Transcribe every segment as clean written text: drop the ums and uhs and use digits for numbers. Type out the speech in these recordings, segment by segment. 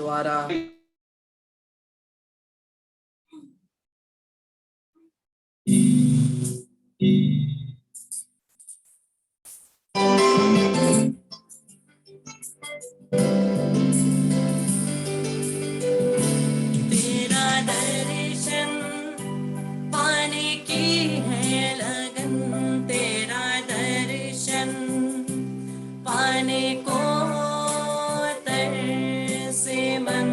द्वारा। तेरा दर्शन पाने की है लगन, तेरा दर्शन पाने को तरसे मन।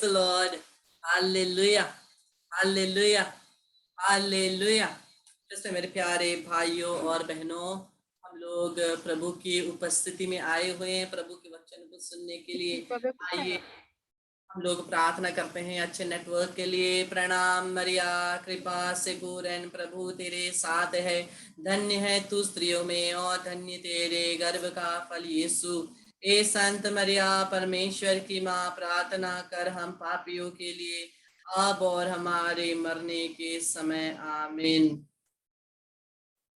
The Lord, hallelujah, hallelujah, hallelujah. जैसे मेरे प्यारे भाइयों और बहनों, हम लोग प्रभु की उपस्थिति में आए हुए हैं प्रभु के वचन को सुनने के लिए। आइए हम लोग प्रार्थना करते हैं अच्छे नेटवर्क के लिए। प्रणाम मरिया, कृपा से पूर्ण प्रभु तेरे साथ है, धन्य है तू स्त्रियों में और धन्य तेरे गर्भ का फल यीशु। ए संत मरिया परमेश्वर की माँ, प्रार्थना कर हम पापियों के लिए, अब और हमारे मरने के समय, आमीन।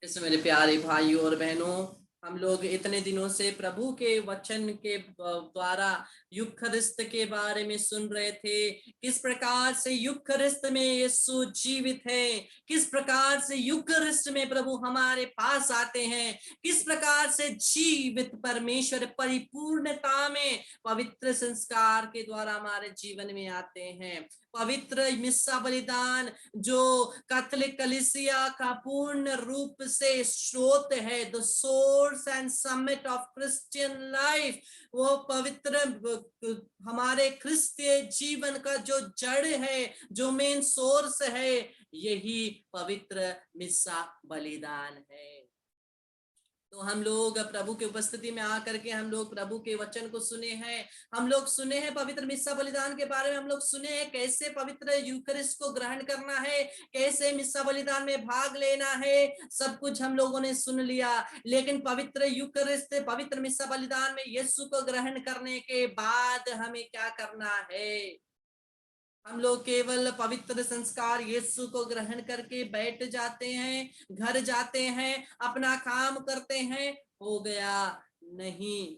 इस मेरे प्यारे भाइयों और बहनों, हम लोग इतने दिनों से प्रभु के वचन के द्वारा यूखरिस्त के बारे में सुन रहे थे। किस प्रकार से यूखरिस्त में यीशु जीवित है, किस प्रकार से यूखरिस्त में प्रभु हमारे पास आते हैं, किस प्रकार से जीवित परमेश्वर परिपूर्णता में पवित्र संस्कार के द्वारा हमारे जीवन में आते हैं। पवित्र मिस्सा बलिदान जो कैथोलिक कलीसिया का पूर्ण रूप से स्रोत है, the source and summit of Christian life, वो पवित्र हमारे क्रिस्तीय जीवन का जो जड़ है, जो मेन सोर्स है, यही पवित्र मिस्सा बलिदान है। तो हम लोग प्रभु की उपस्थिति में आकर के हम लोग प्रभु के वचन को सुने हैं। हम लोग सुने हैं पवित्र मिस्सा बलिदान के बारे में, हम लोग सुने हैं कैसे पवित्र यूकरिस्ट को ग्रहण करना है, कैसे मिस्सा बलिदान में भाग लेना है, सब कुछ हम लोगों ने सुन लिया। लेकिन पवित्र यूकरिस्ट, पवित्र मिस्सा बलिदान में यीशु को ग्रहण करने के बाद हमें क्या करना है? हम लोग केवल पवित्र संस्कार यीशु को ग्रहण करके बैठ जाते हैं, घर जाते हैं, अपना काम करते हैं, हो गया नहीं।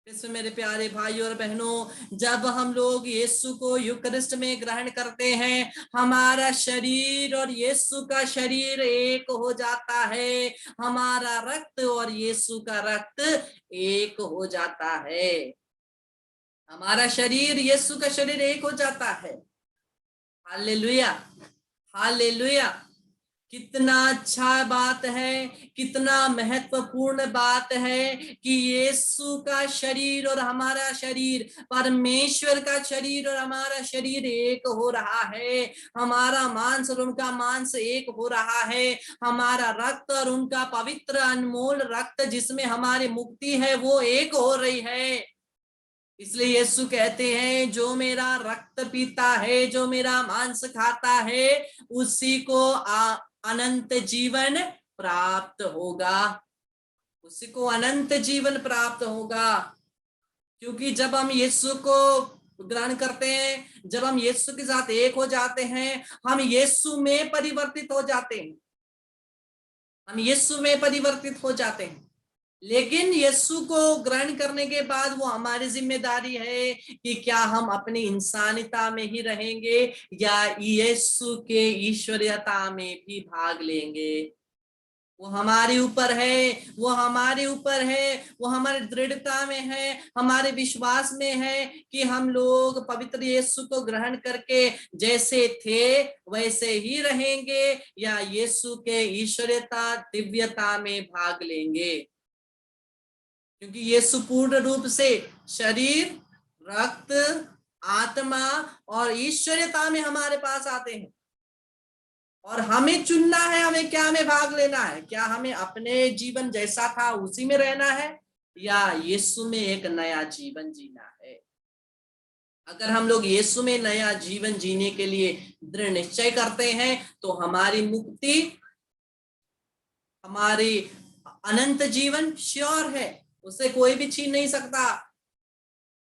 इसमें मेरे प्यारे भाई और बहनों, जब हम लोग यीशु को यूकरिस्ट में ग्रहण करते हैं, हमारा शरीर और यीशु का शरीर एक हो जाता है, हमारा रक्त और यीशु का रक्त एक हो जाता है, हमारा शरीर यीशु का शरीर एक हो जाता है। Hallelujah, hallelujah. कितना अच्छा बात है, कितना महत्वपूर्ण बात है कि यीशु का शरीर और हमारा शरीर, परमेश्वर का शरीर और हमारा शरीर एक हो रहा है, हमारा मांस और उनका मांस एक हो रहा है, हमारा रक्त और उनका पवित्र अनमोल रक्त जिसमें हमारी मुक्ति है वो एक हो रही है। इसलिए यीशु कहते हैं, जो मेरा रक्त पीता है, जो मेरा मांस खाता है, उसी को अनंत जीवन प्राप्त होगा, उसी को अनंत जीवन प्राप्त होगा। क्योंकि जब हम यीशु को ग्रहण करते हैं, जब हम यीशु के साथ एक हो जाते हैं, हम यीशु में परिवर्तित हो जाते हैं, हम यीशु में परिवर्तित हो जाते हैं। लेकिन यीशु को ग्रहण करने के बाद वो हमारी जिम्मेदारी है कि क्या हम अपनी इंसानियता में ही रहेंगे या यीशु के ईश्वरीयता में भी भाग लेंगे। वो हमारे ऊपर है, वो हमारे ऊपर है, वो हमारी दृढ़ता में है, हमारे विश्वास में है कि हम लोग पवित्र यीशु को ग्रहण करके जैसे थे वैसे ही रहेंगे या यीशु के ईश्वरीयता दिव्यता में भाग लेंगे। क्योंकि यीशु पूर्ण रूप से शरीर, रक्त, आत्मा और ईश्वरीयता में हमारे पास आते हैं, और हमें चुनना है हमें क्या में भाग लेना है। क्या हमें अपने जीवन जैसा था उसी में रहना है या यीशु में एक नया जीवन जीना है। अगर हम लोग यीशु में नया जीवन जीने के लिए दृढ़ निश्चय करते हैं तो हमारी मुक्ति, हमारी अनंत जीवन श्योर है, उसे कोई भी छीन नहीं सकता।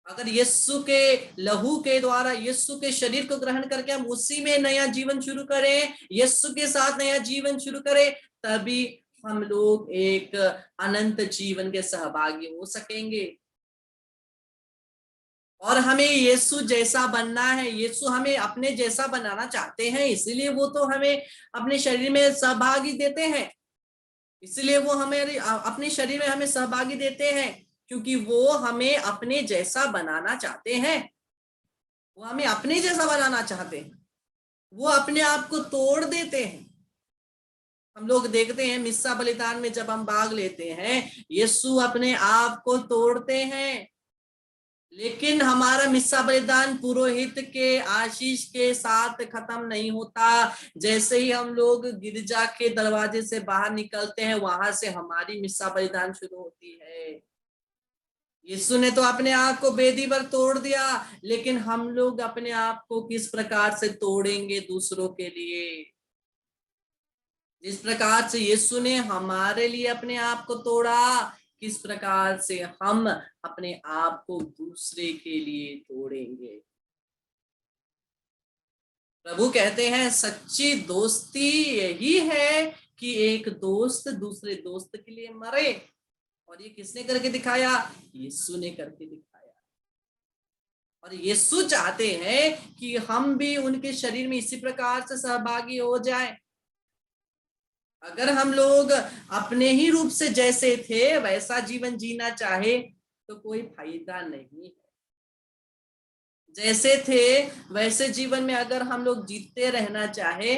अगर यीशु के लहू के द्वारा यीशु के शरीर को ग्रहण करके हम उसी में नया जीवन शुरू करें, यीशु के साथ नया जीवन शुरू करें, तभी हम लोग एक अनंत जीवन के सहभागी हो सकेंगे। और हमें यीशु जैसा बनना है, यीशु हमें अपने जैसा बनाना चाहते हैं, इसीलिए वो तो हमें अपने शरीर में सहभागी देते हैं, इसलिए वो हमें अपने शरीर में हमें सहभागी देते हैं, क्योंकि वो हमें अपने जैसा बनाना चाहते हैं, वो हमें अपने जैसा बनाना चाहते हैं, वो अपने आप को तोड़ देते हैं। हम लोग देखते हैं मिस्सा बलिदान में जब हम भाग लेते हैं, यीशु अपने आप को तोड़ते हैं, लेकिन हमारा मिस्सा बलिदान पुरोहित के आशीष के साथ खत्म नहीं होता। जैसे ही हम लोग गिरजा के दरवाजे से बाहर निकलते हैं, वहां से हमारी मिस्सा बलिदान शुरू होती है। यीशु ने तो अपने आप को वेदी पर तोड़ दिया, लेकिन हम लोग अपने आप को किस प्रकार से तोड़ेंगे दूसरों के लिए। जिस प्रकार से यीशु ने हमारे लिए अपने आप को तोड़ा, किस प्रकार से हम अपने आप को दूसरे के लिए तोड़ेंगे। प्रभु कहते हैं सच्ची दोस्ती यही है कि एक दोस्त दूसरे दोस्त के लिए मरे। और ये किसने करके दिखाया? यीशु ने करके दिखाया। और यीशु चाहते हैं कि हम भी उनके शरीर में इसी प्रकार से सहभागी हो जाएं। अगर हम लोग अपने ही रूप से जैसे थे वैसा जीवन जीना चाहे तो कोई फायदा नहीं है। जैसे थे वैसे जीवन में अगर हम लोग जीते रहना चाहे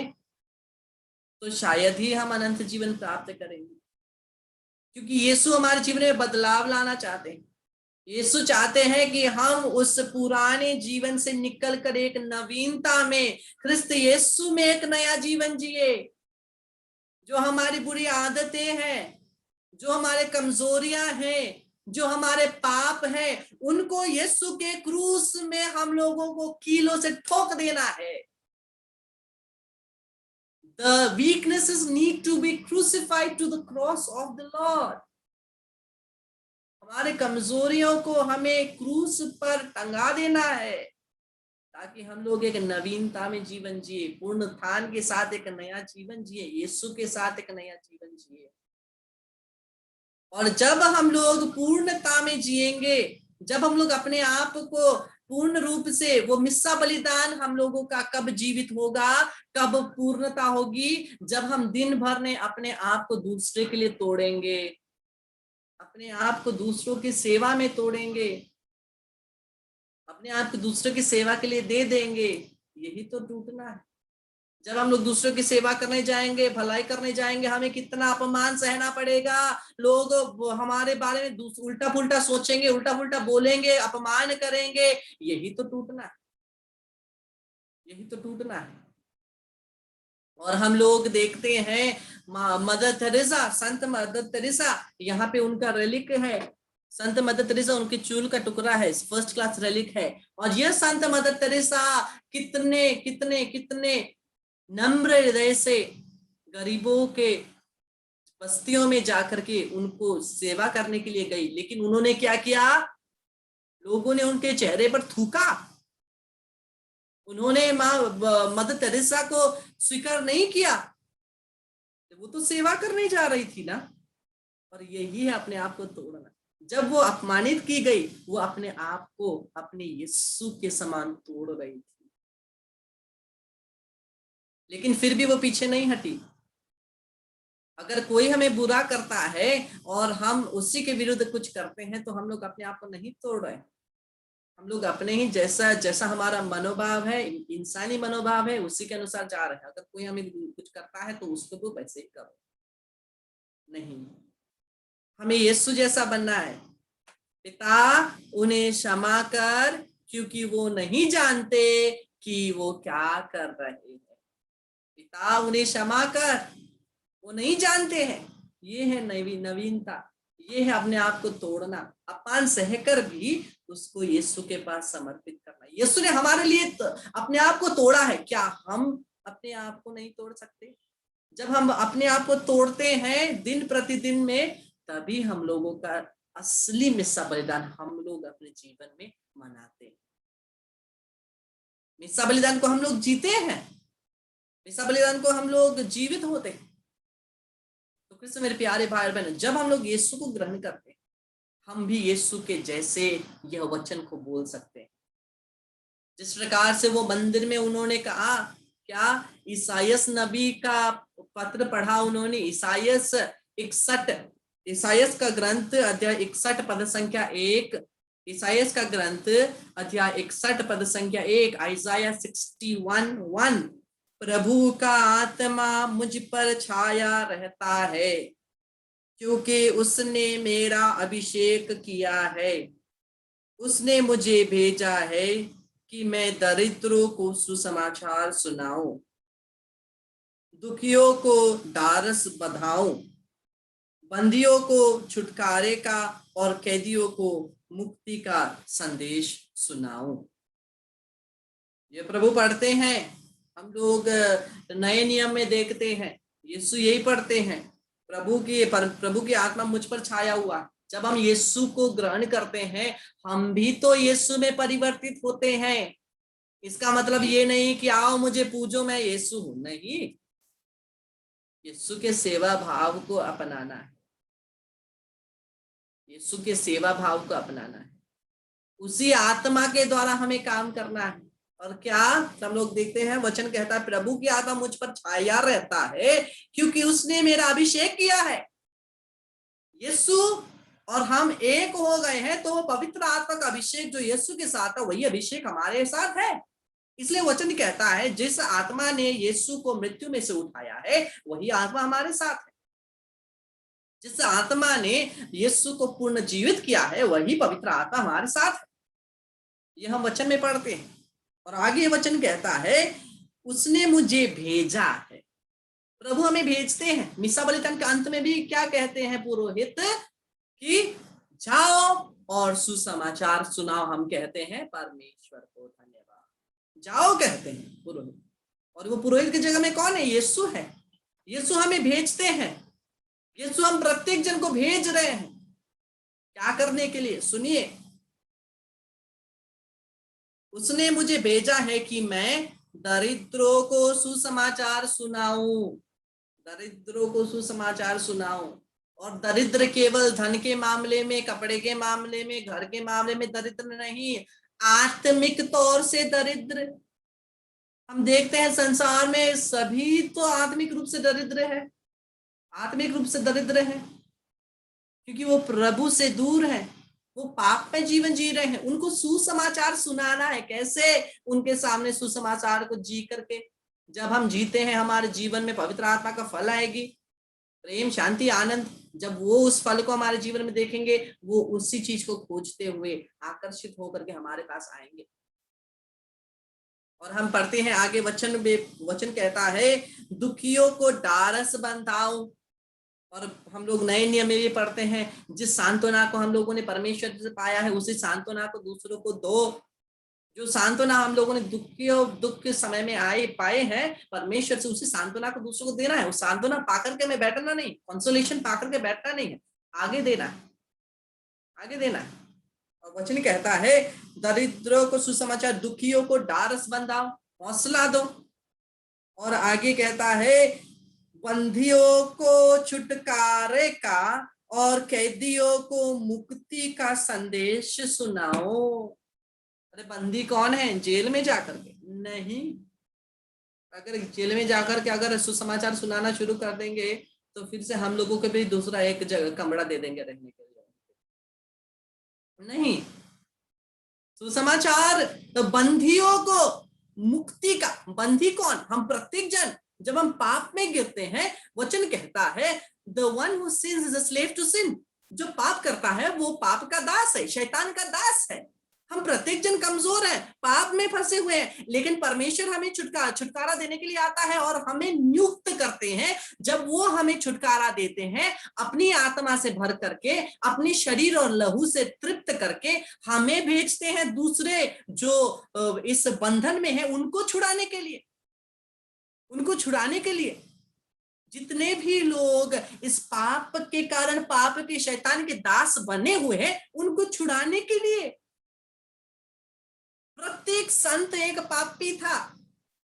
तो शायद ही हम अनंत जीवन प्राप्त करेंगे, क्योंकि यीशु हमारे जीवन में बदलाव लाना चाहते हैं। यीशु चाहते हैं कि हम उस पुराने जीवन से निकलकर एक नवीनता में, ख्रिस्त यीशु में एक नया जीवन जिए। जो हमारी बुरी आदतें हैं, जो हमारे कमजोरियां हैं, जो हमारे पाप हैं, उनको यीशु के क्रूस में हम लोगों को कीलों से ठोक देना है। The weaknesses need to be crucified to the cross of the Lord. हमारे कमजोरियों को हमें क्रूस पर टंगा देना है, ताकि हम लोग एक नवीनता में जीवन जिए, पूर्ण उत्थान के साथ एक नया जीवन जिए, यीशु के साथ एक नया जीवन जिए। और जब हम लोग पूर्णता में जिएंगे, जब हम लोग अपने आप को पूर्ण रूप से, वो मिस्सा बलिदान हम लोगों का कब जीवित होगा, कब पूर्णता होगी? जब हम दिन भर में अपने आप को दूसरे के लिए तोड़ेंगे, अपने आप को दूसरों की सेवा में तोड़ेंगे, अपने आप को दूसरों की सेवा के लिए दे देंगे। यही तो टूटना है। जब हम लोग दूसरों की सेवा करने जाएंगे, भलाई करने जाएंगे, हमें कितना अपमान सहना पड़ेगा। लोग हमारे बारे में उल्टा पुल्टा सोचेंगे, उल्टा पुल्टा बोलेंगे, अपमान करेंगे। यही तो टूटना है, यही तो टूटना है। और हम लोग देखते हैं मदर तेरेसा, संत मदर तेरेसा, यहाँ पे उनका रेलिक है। संत मदर तेरेसा उनके चूल का टुकड़ा है, फर्स्ट क्लास रेलिक है। और यह संत मदर तेरेसा कितने कितने कितने नम्र हृदय से गरीबों के बस्तियों में जाकर के उनको सेवा करने के लिए गई। लेकिन उन्होंने क्या किया? लोगों ने उनके चेहरे पर थूका। उन्होंने मदर तेरेसा को स्वीकार नहीं किया। वो तो सेवा करने जा रही थी ना। और यही है अपने आप को तोड़ना। जब वो अपमानित की गई, वो अपने आप को अपने यीशु के समान तोड़ रही थी, लेकिन फिर भी वो पीछे नहीं हटी। अगर कोई हमें बुरा करता है और हम उसी के विरुद्ध कुछ करते हैं, तो हम लोग अपने आप को नहीं तोड़ रहे। हम लोग अपने ही जैसा हमारा मनोभाव है, इंसानी मनोभाव है, उसी के अनुसार जा रहे हैं। अगर कोई हमें कुछ करता है तो उसको तो वैसे ही करो। नहीं, हमें यीशु जैसा बनना है। पिता उन्हें क्षमा कर, क्योंकि वो नहीं जानते कि वो क्या कर रहे हैं। पिता उन्हें क्षमा कर, वो नहीं जानते हैं। ये है नवीनता, ये है अपने आप को तोड़ना, अपमान सहकर भी उसको यीशु के पास समर्पित करना। यीशु ने हमारे लिए अपने आप को तोड़ा है, क्या हम अपने आप को नहीं तोड़ सकते? जब हम अपने आप को तोड़ते हैं दिन प्रतिदिन में, तभी हम लोगों का असली मिस्सा बलिदान हम लोग अपने जीवन में मनाते हैं। मिस्सा बलिदान को हम लोग जीते हैं, मिस्सा बलिदान को हम लोग जीवित होते हैं। तो कृष्ण मेरे प्यारे भाई बहन, जब हम लोग यीशु को ग्रहण करते हैं, हम भी यीशु के जैसे यह वचन को बोल सकते हैं। जिस प्रकार से वो मंदिर में उन्होंने कहा, क्या ईसाइयस नबी का पत्र पढ़ा उन्होंने, ईसाइयस 61, ईसाइयस का ग्रंथ अध्याय 61 पद संख्या 1, ईसाइयस का ग्रंथ अध्याय 61 पद संख्या 1, आइजाया 61:1, प्रभु का आत्मा मुझ पर छाया रहता है, क्योंकि उसने मेरा अभिषेक किया है। उसने मुझे भेजा है कि मैं दरिद्रों को सुसमाचार सुनाऊं, दुखियों को ढाढ़स बंधाऊं, बंदियों को छुटकारे का और कैदियों को मुक्ति का संदेश सुनाऊं। ये प्रभु पढ़ते हैं, हम लोग नए नियम में देखते हैं, यीशु यही पढ़ते हैं, प्रभु की आत्मा मुझ पर छाया हुआ। जब हम यीशु को ग्रहण करते हैं, हम भी तो यीशु में परिवर्तित होते हैं। इसका मतलब ये नहीं कि आओ मुझे पूजो, मैं यीशु हूं, नहीं। यीशु के सेवा भाव को अपनाना है, यीशु के सेवा भाव को अपनाना है, उसी आत्मा के द्वारा हमें काम करना है। और क्या हम लोग देखते हैं, वचन कहता है प्रभु की आत्मा मुझ पर छाया रहता है क्योंकि उसने मेरा अभिषेक किया है। यीशु और हम एक हो गए हैं, तो वो पवित्र आत्मा का अभिषेक जो यीशु के साथ है, वही अभिषेक हमारे साथ है। इसलिए वचन कहता है जिस आत्मा ने यीशु को मृत्यु में से उठाया है, वही आत्मा हमारे साथ है। जिस आत्मा ने यीशु को पूर्ण जीवित किया है, वही पवित्र आत्मा हमारे साथ है। ये हम वचन में पढ़ते हैं। और आगे वचन कहता है उसने मुझे भेजा है। प्रभु हमें भेजते हैं। मिसा बलिदान के अंत में भी क्या कहते हैं पुरोहित, कि जाओ और सुसमाचार सुनाओ। हम कहते हैं परमेश्वर को धन्यवाद, जाओ कहते हैं पुरोहित। और वो पुरोहित की जगह में कौन है? यीशु है। यीशु हमें भेजते हैं। यीशु हम प्रत्येक जन को भेज रहे हैं, क्या करने के लिए? सुनिए, उसने मुझे भेजा है कि मैं दरिद्रों को सुसमाचार सुनाऊं, दरिद्रों को सुसमाचार सुनाऊं। और दरिद्र केवल धन के मामले में, कपड़े के मामले में, घर के मामले में दरिद्र नहीं, आत्मिक तौर से दरिद्र। हम देखते हैं संसार में सभी तो आत्मिक रूप से दरिद्र है, आत्मिक रूप से दरिद्र है, क्योंकि वो प्रभु से दूर है, वो पाप में जीवन जी रहे हैं। उनको सुसमाचार सुनाना है। कैसे? उनके सामने सुसमाचार को जी करके। जब हम जीते हैं, हमारे जीवन में पवित्र आत्मा का फल आएगी, प्रेम, शांति, आनंद। जब वो उस फल को हमारे जीवन में देखेंगे, वो उसी चीज को खोजते हुए आकर्षित होकर के हमारे पास आएंगे। और हम पढ़ते हैं आगे वचन कहता है दुखियों को ढाढ़स बंधाऊं। और हम लोग नए नियम में भी पढ़ते हैं, जिस सांत्वना को हम लोगों ने परमेश्वर से पाया है, उसी सांत्वना को दूसरों को दो। जो सांत्वना हम लोगों ने दुख के समय में पाए हैं परमेश्वर से, उसी सांत्वना को दूसरों को देना है। उस सांत्वना पाकर के मैं बैठना नहीं, कंसोलेशन पाकर के बैठना नहीं है, आगे देना है, आगे देना है। और वचन कहता है दरिद्रों को सुसमाचार, दुखियों को ढाढ़स बंधाओ, हौसला दो। और आगे कहता है बंदियों को छुटकारे का और कैदियों को मुक्ति का संदेश सुनाओ। अरे बंदी कौन है? जेल में जाकर के नहीं। अगर जेल में जाकर के अगर सुसमाचार सुनाना शुरू कर देंगे, तो फिर से हम लोगों को भी दूसरा एक जगह कमरा दे देंगे रहने के लिए। नहीं, सुसमाचार तो बंदियों को मुक्ति का। बंदी कौन? हम प्रत्येक जन। जब हम पाप में गिरते हैं, वचन कहता है the one who sins is a slave to sin. जो पाप करता है वो पाप का दास है, शैतान का दास है। हम प्रत्येक जन कमजोर हैं, पाप में फंसे हुए हैं, लेकिन परमेश्वर हमें छुटकारा देने के लिए आता है और हमें नियुक्त करते हैं। जब वो हमें छुटकारा देते हैं, अपनी आत्मा से भर करके, अपनी शरीर और लहू से तृप्त करके हमें भेजते हैं दूसरे जो इस बंधन में है उनको छुड़ाने के लिए, उनको छुड़ाने के लिए। जितने भी लोग इस पाप के कारण, पाप के शैतान के दास बने हुए हैं, उनको छुड़ाने के लिए। प्रत्येक संत एक पापी था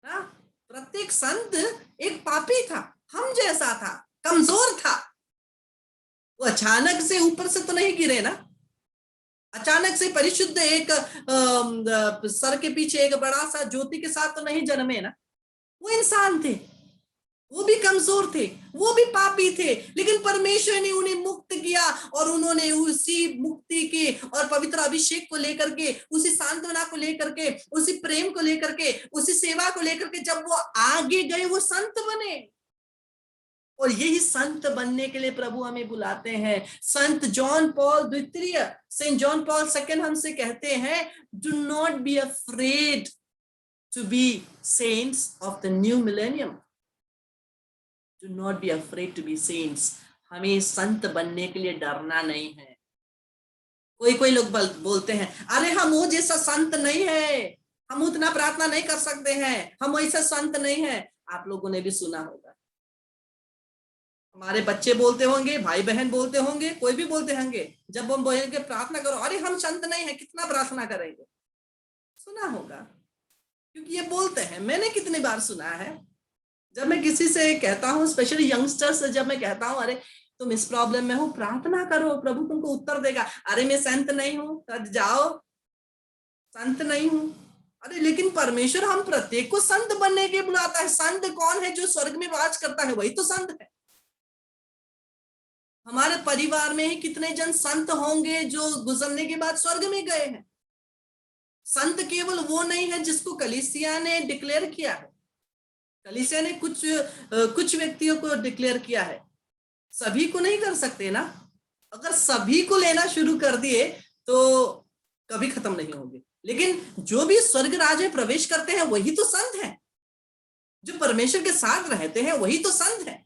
ना? प्रत्येक संत एक पापी था, हम जैसा था, कमजोर था। वो अचानक से ऊपर से तो नहीं गिरे ना, अचानक से परिशुद्ध एक सर के पीछे एक बड़ा सा ज्योति के साथ तो नहीं जन्मे ना। वो इंसान थे, वो भी कमजोर थे, वो भी पापी थे, लेकिन परमेश्वर ने उन्हें मुक्त किया और उन्होंने उसी मुक्ति के और पवित्र अभिषेक को लेकर के, उसी सांत्वना को लेकर के, उसी प्रेम को लेकर के, उसी सेवा को लेकर के जब वो आगे गए, वो संत बने। और यही संत बनने के लिए प्रभु हमें बुलाते हैं। संत जॉन पॉल द्वितीय, सेंट जॉन पॉल सेकंड हमसे कहते हैं, do not be afraid to be saints of the new millennium. Do not be afraid to be saints. हमें संत बनने के लिए डरना नहीं है। कोई लोग बोलते हैं, अरे हम वो जैसा संत नहीं है, हम उतना प्रार्थना नहीं कर सकते हैं, हम वैसा संत नहीं है। आप लोगों ने भी सुना होगा, हमारे बच्चे बोलते होंगे, भाई बहन बोलते होंगे, कोई भी बोलते होंगे, जब हम बोलेंगे प्रार्थना करो, अरे हम संत नहीं है, कितना प्रार्थना करेंगे। सुना होगा, क्योंकि ये बोलते हैं। मैंने कितनी बार सुना है, जब मैं किसी से कहता हूँ, स्पेशली यंगस्टर्स से जब मैं कहता हूँ, अरे तुम इस प्रॉब्लम में हो, प्रार्थना करो, प्रभु तुमको उत्तर देगा। अरे मैं संत नहीं हूँ, जाओ, संत नहीं हूँ। अरे लेकिन परमेश्वर हम प्रत्येक को संत बनने के बुलाता है। संत कौन है? जो स्वर्ग में वास करता है, वही तो संत है। हमारे परिवार में ही कितने जन संत होंगे जो गुजरने के बाद स्वर्ग में गए हैं। संत केवल वो नहीं है जिसको कलीसिया ने डिक्लेयर किया है। कलीसिया ने कुछ व्यक्तियों को डिक्लेयर किया है, सभी को नहीं कर सकते ना। अगर सभी को लेना शुरू कर दिए तो कभी खत्म नहीं होंगे। लेकिन जो भी स्वर्ग राज में प्रवेश करते हैं वही तो संत हैं। जो परमेश्वर के साथ रहते हैं वही तो संत हैं।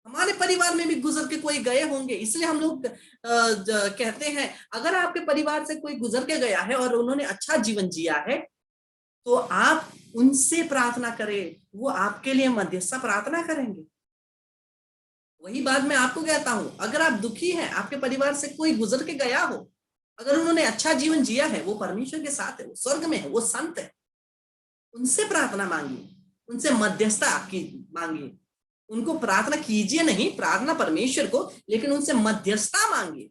हमारे परिवार में भी गुजर के कोई गए होंगे, इसलिए हम लोग कहते हैं, अगर आपके परिवार से कोई गुजर के गया है और उन्होंने अच्छा जीवन जिया है, तो आप उनसे प्रार्थना करें, वो आपके लिए मध्यस्थता प्रार्थना करेंगे। वही बात मैं आपको कहता हूं, अगर आप दुखी हैं, आपके परिवार से कोई गुजर के गया हो, अगर उन्होंने अच्छा जीवन जिया है, वो परमेश्वर के साथ है, वो स्वर्ग में है, वो संत है, उनसे प्रार्थना मांगिए, उनसे मध्यस्थता आपकी मांगिए। उनको प्रार्थना कीजिए नहीं, प्रार्थना परमेश्वर को, लेकिन उनसे मध्यस्थता मांगिए,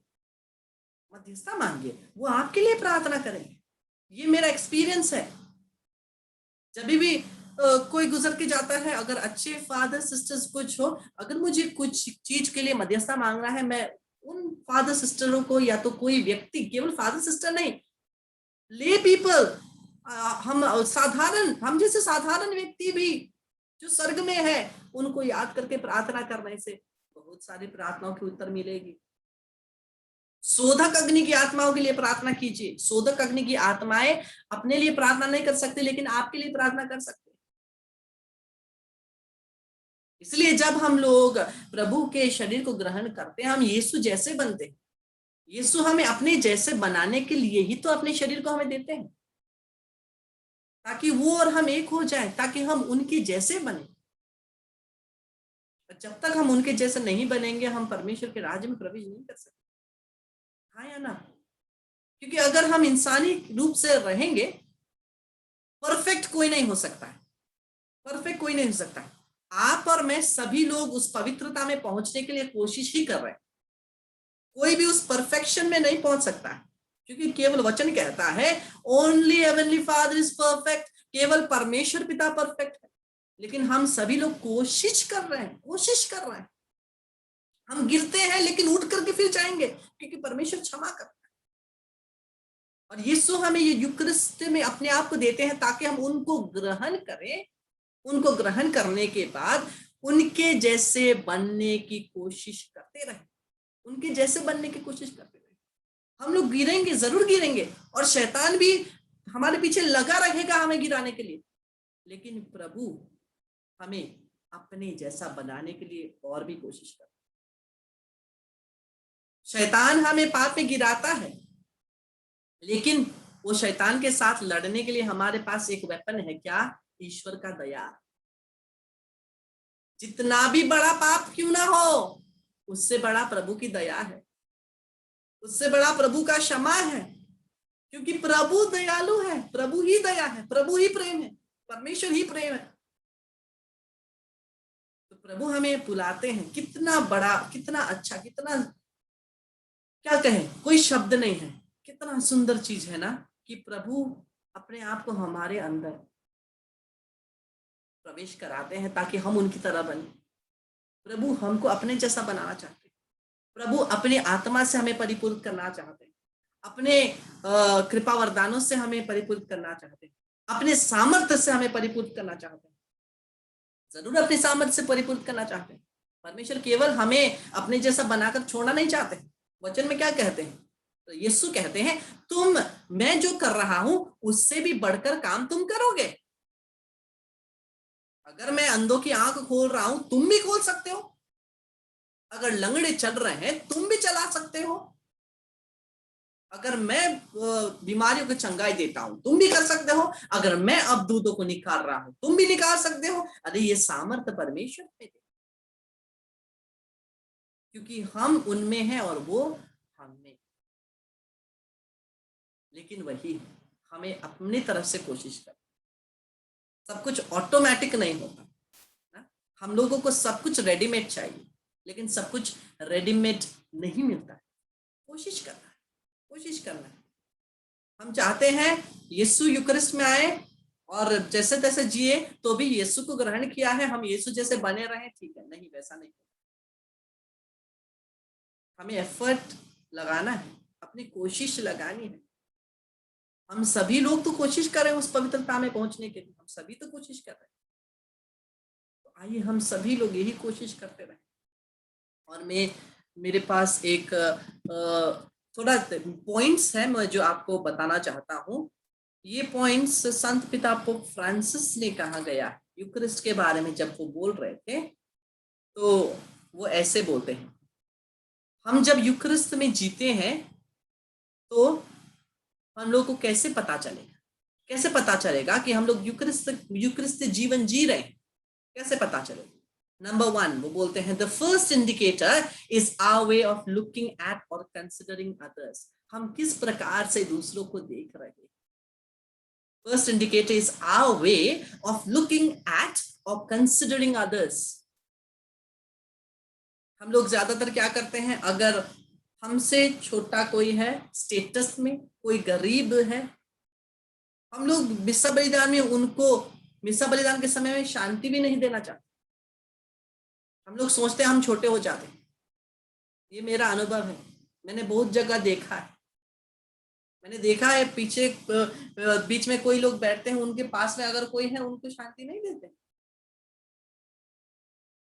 मध्यस्थता मांगिए, वो आपके लिए प्रार्थना करेंगे। ये मेरा एक्सपीरियंस है। जब भी कोई गुजर के जाता है, अगर अच्छे फादर सिस्टर्स कुछ हो, अगर मुझे कुछ चीज के लिए मध्यस्थता मांगना है, मैं उन फादर सिस्टरों को, या तो कोई व्यक्ति, केवल फादर सिस्टर नहीं, ले पीपल, हम जैसे साधारण व्यक्ति भी जो स्वर्ग में है, उनको याद करके प्रार्थना करने से बहुत सारी प्रार्थनाओं के उत्तर मिलेगी। शोधक अग्नि की आत्माओं के लिए प्रार्थना कीजिए। शोधक अग्नि की आत्माएं अपने लिए प्रार्थना नहीं कर सकते, लेकिन आपके लिए प्रार्थना कर सकते हैं। इसलिए जब हम लोग प्रभु के शरीर को ग्रहण करते हैं, हम यीशु जैसे बनते हैं। यीशु हमें अपने जैसे बनाने के लिए ही तो अपने शरीर को हमें देते हैं, ताकि वो और हम एक हो जाएं, ताकि हम उनके जैसे बने। जब तक हम उनके जैसे नहीं बनेंगे, हम परमेश्वर के राज्य में प्रवेश नहीं कर सकते। हाँ या ना? क्योंकि अगर हम इंसानी रूप से रहेंगे, परफेक्ट कोई नहीं हो सकता है, परफेक्ट कोई नहीं हो सकता है। आप और मैं सभी लोग उस पवित्रता में पहुंचने के लिए कोशिश ही कर रहे हैं। कोई भी उस परफेक्शन में नहीं पहुंच सकता है, क्योंकि केवल वचन कहता है, only heavenly father is perfect, केवल परमेश्वर पिता परफेक्ट है। लेकिन हम सभी लोग कोशिश कर रहे हैं, कोशिश कर रहे हैं। हम गिरते हैं लेकिन उठ करके फिर जाएंगे, क्योंकि परमेश्वर क्षमा करता है। और यीशु हमें ये यूकरिस्ट में अपने आप को देते हैं, ताकि हम उनको ग्रहण करें। उनको ग्रहण करने के बाद उनके जैसे बनने की कोशिश करते रहे, उनके जैसे बनने की कोशिश करते रहे। हम लोग गिरेंगे, जरूर गिरेंगे, और शैतान भी हमारे पीछे लगा रहेगा हमें गिराने के लिए, लेकिन प्रभु हमें अपने जैसा बनाने के लिए और भी कोशिश करता है। शैतान हमें पाप में गिराता है, लेकिन वो शैतान के साथ लड़ने के लिए हमारे पास एक वेपन है, क्या? ईश्वर का दया। जितना भी बड़ा पाप क्यों ना हो, उससे बड़ा प्रभु की दया है, उससे बड़ा प्रभु का क्षमा है, क्योंकि प्रभु दयालु है, प्रभु ही दया है, प्रभु ही प्रेम है, परमेश्वर ही प्रेम है। तो प्रभु हमें बुलाते हैं। कितना बड़ा, कितना अच्छा, कितना, क्या कहें, कोई शब्द नहीं है। कितना सुंदर चीज है ना, कि प्रभु अपने आप को हमारे अंदर प्रवेश कराते हैं, ताकि हम उनकी तरह बने। प्रभु हमको अपने जैसा बनाना चाहते हैं। प्रभु अपने आत्मा से हमें परिपूर्ण करना चाहते हैं, अपने कृपा वरदानों से हमें परिपूर्ण करना चाहते हैं, अपने सामर्थ्य से हमें परिपूर्ण करना चाहते हैं। जरूर अपने सामर्थ्य से परिपूर्ण करना चाहते हैं, परमेश्वर केवल हमें अपने जैसा बनाकर छोड़ना नहीं चाहते। वचन में क्या कहते हैं? तो यीशु कहते हैं तुम, मैं जो कर रहा हूं उससे भी बढ़कर काम तुम करोगे। अगर मैं अंधों की आंख खोल रहा हूं, तुम भी खोल सकते हो। अगर लंगड़े चल रहे हैं, तुम भी चला सकते हो। अगर मैं बीमारियों को चंगाई देता हूं, तुम भी कर सकते हो। अगर मैं अब दूधों को निकाल रहा हूं, तुम भी निकाल सकते हो। अरे ये सामर्थ्य परमेश्वर में है, क्योंकि हम उनमें हैं और वो हम में। लेकिन वही हमें अपनी तरफ से कोशिश कर, सब कुछ ऑटोमेटिक नहीं होता ना। हम लोगों को सब कुछ रेडीमेड चाहिए, लेकिन सब कुछ रेडीमेड नहीं मिलता है। कोशिश करना है, कोशिश करना है। हम चाहते हैं यीशु यूकरिस्ट में आए और जैसे तैसे जिए, तो भी यीशु को ग्रहण किया है, हम यीशु जैसे बने रहे, ठीक है? नहीं, वैसा नहीं। हमें एफर्ट लगाना है, अपनी कोशिश लगानी है। हम सभी लोग तो कोशिश कर रहे हैं उस पवित्रता में पहुंचने के लिए, हम सभी तो कोशिश कर रहे हैं। तो आइए हम सभी लोग यही कोशिश करते रहें। और मेरे पास एक थोड़ा पॉइंट्स है मैं जो आपको बताना चाहता हूँ। ये पॉइंट्स संत पिता पोप फ्रांसिस ने कहा गया है यूकरिस्ट के बारे में। जब वो बोल रहे थे तो वो ऐसे बोलते हैं, हम जब यूकरिस्ट में जीते हैं तो हम लोग को कैसे पता चलेगा, कैसे पता चलेगा कि हम लोग यूकरिस्ट जीवन जी रहे हैं? कैसे पता चलेगा? नंबर 1 वो बोलते हैं, the first indicator is our way of looking at और कंसिडरिंग अदर्स। हम किस प्रकार से दूसरों को देख रहे हैं। First indicator is our way of looking at और कंसिडरिंग अदर्स। हम लोग ज्यादातर क्या करते हैं, अगर हमसे छोटा कोई है स्टेटस में, कोई गरीब है, हम लोग मिस्सा बलिदान में उनको मिस्सा बलिदान के समय में शांति भी नहीं देना चाहते। हम लोग सोचते हैं हम छोटे हो जाते हैं। ये मेरा अनुभव है, मैंने बहुत जगह देखा है। मैंने देखा है पीछे बीच में कोई लोग बैठते हैं, उनके पास में अगर कोई है उनको शांति नहीं देते।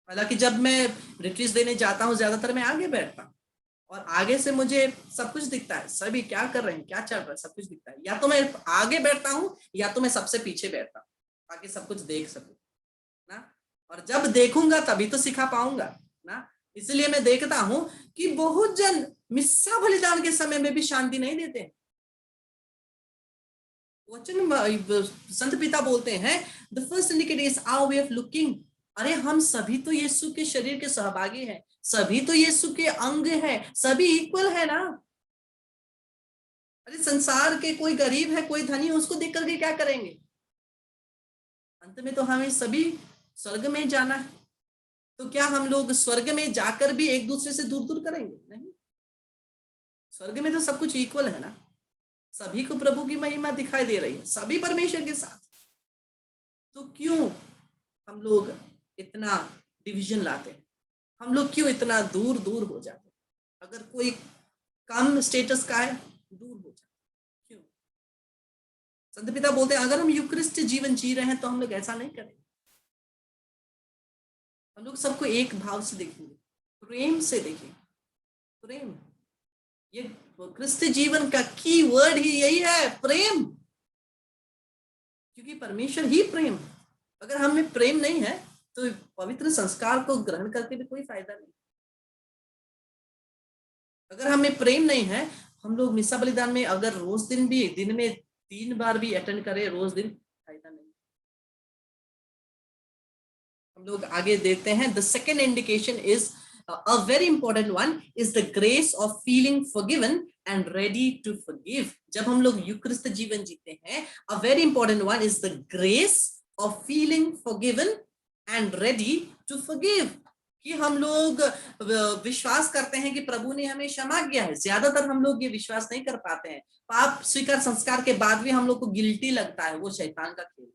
हालांकि जब मैं रिट्रीट देने जाता हूँ ज्यादातर मैं आगे बैठता हूँ और आगे से मुझे सब कुछ दिखता है, सभी क्या कर रहे हैं, क्या चल रहा है, सब कुछ दिखता है। या तो मैं आगे बैठता हूँ या तो मैं सबसे पीछे बैठता हूँ ताकि सब कुछ देख सकूं ना। और जब देखूंगा तभी तो सिखा पाऊंगा ना। इसलिए मैं देखता हूं कि बहुत जन मिस्सा बलिदान के समय में भी शांति नहीं देते। वचन संत पिता बोलते हैं, the first indicator is our way of looking. अरे हम सभी तो यीशु के शरीर के सहभागी हैं, सभी तो यीशु के अंग हैं, सभी इक्वल है ना। अरे संसार के कोई गरीब है, कोई धनी है, उसको देख करके क्या करेंगे? अंत में तो हमें सभी स्वर्ग में जाना है। तो क्या हम लोग स्वर्ग में जाकर भी एक दूसरे से दूर दूर करेंगे? नहीं, स्वर्ग में तो सब कुछ इक्वल है ना। सभी को प्रभु की महिमा दिखाई दे रही है, सभी परमेश्वर के साथ। तो क्यों हम लोग इतना डिवीजन लाते हैं? हम लोग क्यों इतना दूर दूर हो जाते हैं? अगर कोई कम स्टेटस का है, दूर हो जाते क्यों? संत पिता बोलते हैं अगर हम यूक्रिस्ट जीवन जी रहे हैं तो हम लोग ऐसा नहीं करेंगे। हम लोग सबको एक भाव से देखेंगे, प्रेम से देखेंगे। प्रेम, ये क्रिस्त जीवन का की वर्ड ही यही है, प्रेम। क्योंकि परमेश्वर ही प्रेम है। अगर हमें प्रेम नहीं है तो पवित्र संस्कार को ग्रहण करके भी कोई फायदा नहीं। अगर हमें प्रेम नहीं है, हम लोग मिस्सा बलिदान में अगर रोज दिन भी दिन में 3 बार भी अटेंड करें रोज दिन, फायदा नहीं। हम लोग आगे देखते हैं, the second indication is a very important one is the grace of feeling forgiven and ready to forgive. जब हम लोग यूक्रिस्त जीवन जीते हैं, a very important one is the grace of feeling forgiven and ready to forgive. कि हम लोग विश्वास करते हैं कि प्रभु ने हमें क्षमा किया है। ज्यादातर हम लोग ये विश्वास नहीं कर पाते हैं। पाप स्वीकार संस्कार के बाद भी हम लोग को गिल्टी लगता है। वो शैतान का खेल,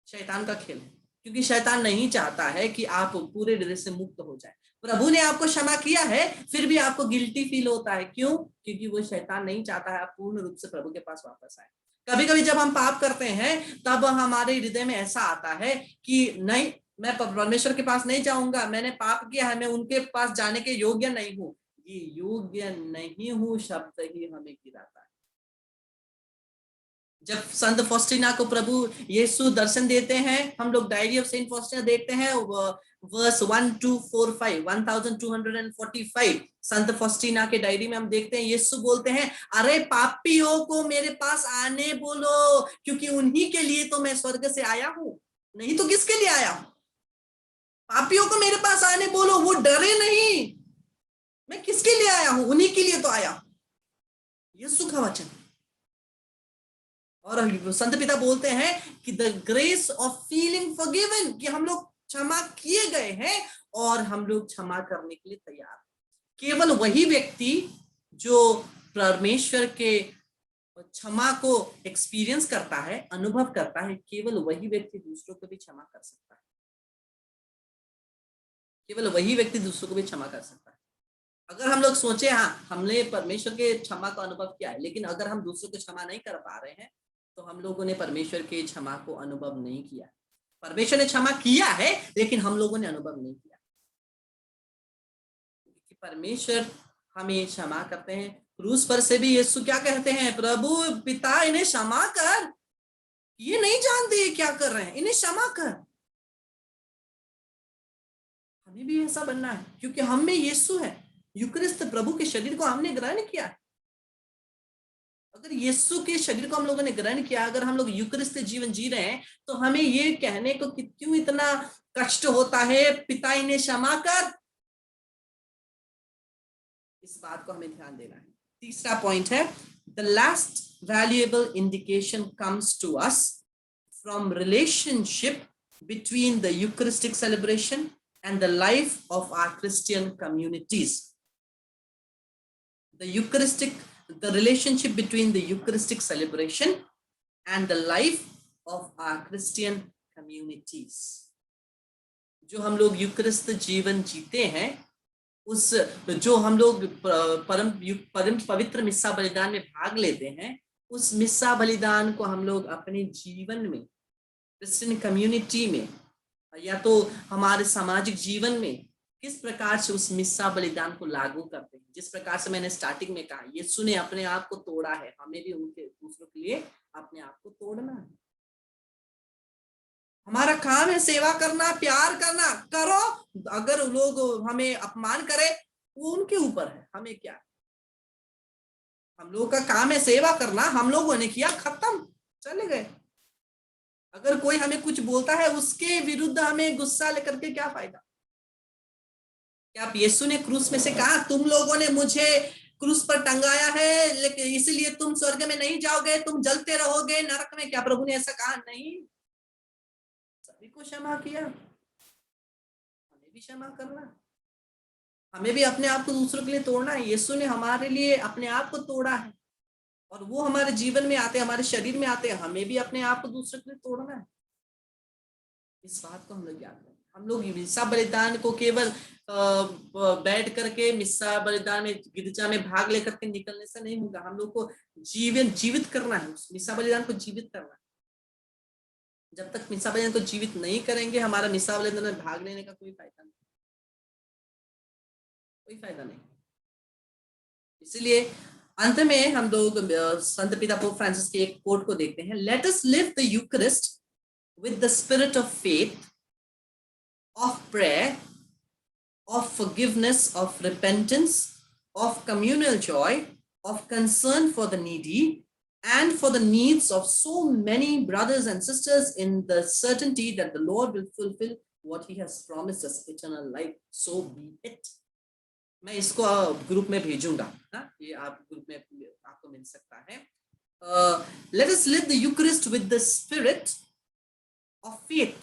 शैतान का खेल है। क्योंकि शैतान नहीं चाहता है कि आप पूरे तरह से मुक्त हो जाए। प्रभु ने आपको क्षमा किया है फिर भी आपको गिल्टी फील होता है। क्यों? क्योंकि वो शैतान नहीं चाहता है आप पूर्ण रूप से प्रभु के पास वापस आए। कभी कभी जब हम पाप करते हैं तब हमारे हृदय में ऐसा आता है कि नहीं, मैं परमेश्वर के पास नहीं जाऊंगा, मैंने पाप किया है, मैं उनके पास जाने के योग्य नहीं हूं। ये योग्य नहीं हूं शब्द ही हमें गिराता है। जब संत फॉस्टिना को प्रभु यीशु दर्शन देते हैं, हम लोग डायरी ऑफ सेंट फॉस्टिना देखते हैं, वर्स 1245 1245 संत फॉस्टिना के डायरी में हम देखते हैं यीशु बोलते हैं, अरे पापियों को मेरे पास आने बोलो, क्योंकि उन्हीं के लिए तो मैं स्वर्ग से आया हूं, नहीं तो किसके लिए आया हूं? पापियों को मेरे पास आने बोलो, वो डरे नहीं। मैं किसके लिए आया हूं? उन्हीं के लिए तो आया हूं। यीशु का वचन। और संत पिता बोलते हैं कि the grace of feeling forgiven, कि हम लोग क्षमा किए गए हैं और हम लोग क्षमा करने के लिए तैयार हैं। केवल वही व्यक्ति जो परमेश्वर के क्षमा को एक्सपीरियंस करता है, अनुभव करता है, केवल वही व्यक्ति दूसरों को भी क्षमा कर सकता है। केवल वही व्यक्ति दूसरों को भी क्षमा कर सकता है। अगर हम लोग सोचे हाँ हमने परमेश्वर के क्षमा का अनुभव किया है, लेकिन अगर हम दूसरों को क्षमा नहीं कर पा रहे हैं, तो हम लोगों ने परमेश्वर के क्षमा को अनुभव नहीं किया। परमेश्वर ने क्षमा किया है, लेकिन हम लोगों ने अनुभव नहीं किया। क्योंकि परमेश्वर हमें क्षमा करते हैं। क्रूस पर से भी यीशु क्या कहते हैं, प्रभु पिता इन्हें क्षमा कर, ये नहीं जानते क्या कर रहे हैं, इन्हें क्षमा कर। हमें भी ऐसा बनना है, क्योंकि हम में यीशु है, यूकरिस्त प्रभु के शरीर को हमने ग्रहण किया है। अगर यीशु के शरीर को हम लोगों ने ग्रहण किया, अगर हम लोग यूकरिस्त जीवन जी रहे हैं, तो हमें ये कहने को कि क्यों इतना कष्ट होता है, पिता इन्हें क्षमा कर। इस बात को हमें ध्यान देना है। तीसरा पॉइंट है, the last valuable indication comes to us from relationship between the Eucharistic celebration and the life of our Christian communities. The relationship between the Eucharistic celebration and the life of our Christian communities. जो हम लोग यूकरिस्त जीवन जीते हैं, उस जो हम लोग परम पवित्र मिस्सा बलिदान में भाग लेते हैं, उस मिस्सा बलिदान को हम लोग अपने जीवन में, क्रिश्चियन कम्युनिटी में, या तो हमारे सामाजिक जीवन में किस प्रकार से उस मिस्सा बलिदान को लागू करते हैं। जिस प्रकार से मैंने स्टार्टिंग में कहा, यीशु ने अपने आप को तोड़ा है, हमें भी उनके दूसरों के लिए अपने आप को तोड़ना है। हमारा काम है सेवा करना, प्यार करना, करो। अगर लोग हमें अपमान करे, वो उनके ऊपर है, हमें क्या। हम लोग का काम है सेवा करना, हम लोगों ने किया, खत्म, चले गए। अगर कोई हमें कुछ बोलता है, उसके विरुद्ध हमें गुस्सा लेकर के क्या फायदा। क्या यीशु ने क्रूस में से कहा, तुम लोगों ने मुझे क्रूस पर टंगाया है, लेकिन इसलिए तुम स्वर्ग में नहीं जाओगे, तुम जलते रहोगे नरक में? क्या प्रभु ने ऐसा कहा? नहीं, सभी को क्षमा किया। हमें भी क्षमा करना, हमें भी अपने आप को दूसरों के लिए तोड़ना है। यीशु ने हमारे लिए अपने आप को तोड़ा है, और वो हमारे जीवन में आते, हमारे शरीर में आते, हमें भी अपने आप को दूसरे के लिए तोड़ना है। इस बात को हम लोग याद करें। हम लोग मिस्सा बलिदान को केवल बैठ करके मिस्सा बलिदान में गिरजा में भाग लेकर के निकलने से नहीं होगा। हम लोग को जीवित करना है, मिस्सा बलिदान को जीवित करना है। जब तक मिस्सा बलिदान को जीवित नहीं करेंगे, हमारा मिस्सा बलिदान में भाग लेने का कोई फायदा नहीं, कोई फायदा नहीं। इसलिए अंत में हम लोग संत पिता पोप फ्रांसिस के एक कोट को देखते हैं, let us live the Eucharist with the spirit of faith, of prayer, of forgiveness, of repentance, of communal joy, of concern for the needy, and for the needs of so many brothers and sisters, in the certainty that the Lord will fulfill what he has promised us, eternal life. So be it. मैं इसको group में भेजूंगा, ये आप group में आपको मिल सकता है। Let us live the Eucharist with the spirit of faith.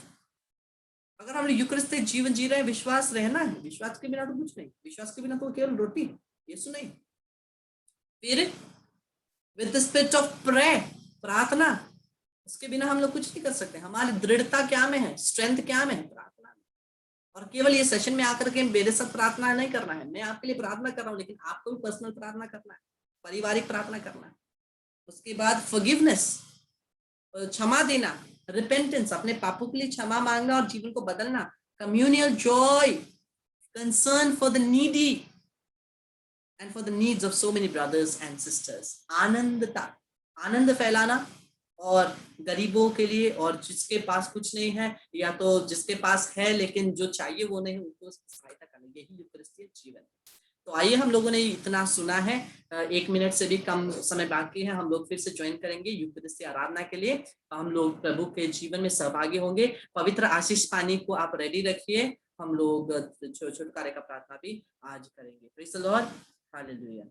अगर हम यूकरिस्त जीवन जी रहे हैं, विश्वास रहना है। विश्वास के बिना तो कुछ नहीं, विश्वास के बिना तो केवल रोटी है, यीशु नहीं। फिर with the spirit of prayer, प्रार्थना, उसके बिना हम लोग कुछ नहीं कर सकते। हमारी दृढ़ता क्या में है, स्ट्रेंथ क्या में है? प्रार्थना में। और केवल ये सेशन में आकर के मेरे साथ प्रार्थना नहीं करना है, मैं आपके लिए प्रार्थना कर रहा हूँ, लेकिन आपको भी पर्सनल प्रार्थना करना है, पारिवारिक प्रार्थना करना है। उसके बाद फॉरगिवनेस, क्षमा देना, रिपेंटेंस, अपने पापों के लिए क्षमा मांगना और जीवन को बदलना, communal joy, concern for the needy and for the needs of so many brothers and sisters, आनंदता, आनंद फैलाना और गरीबों के लिए, और जिसके पास कुछ नहीं है या तो जिसके पास है लेकिन जो चाहिए वो नहीं, उनको सहायता करना, यही यूकरिस्तीय जीवन। तो आइए, हम लोगों ने इतना सुना है, 1 मिनट से भी कम समय बाकी है, हम लोग फिर से ज्वाइन करेंगे यूकरिस्तीय आराधना के लिए, हम लोग प्रभु के जीवन में सहभागी होंगे। पवित्र आशीष पानी को आप रेडी रखिए, हम लोग छुटकारे का प्रार्थना भी आज करेंगे। Praise the Lord, hallelujah.